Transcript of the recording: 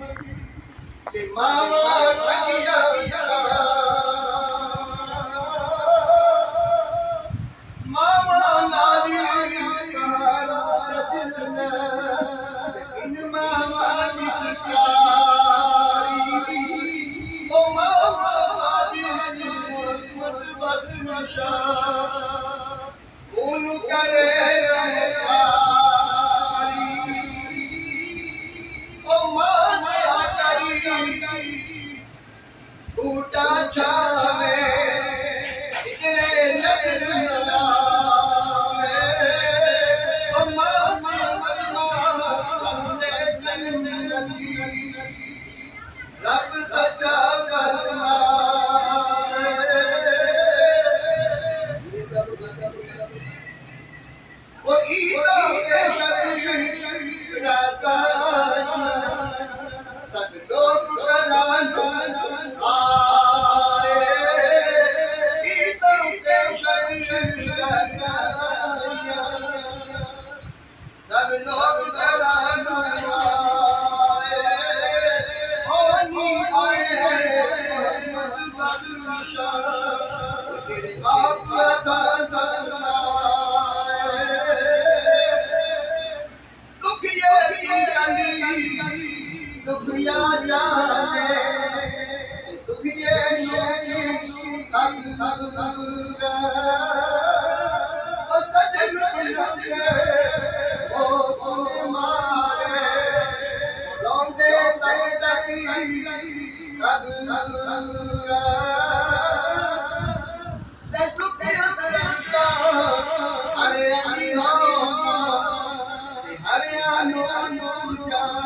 कि मामा ठगिया मामा नारी कारा सजन इन मामा की शिकारी ओ मामा नारी मत बस नशा उन करे बूटा छावे इतने लगना ओ मामा रब सजा वो ईदा के शरीराता सब लोग कराना सब लोग घराना होनी आए आप दुख ये दुख याद सुख ये सजन हरियाणा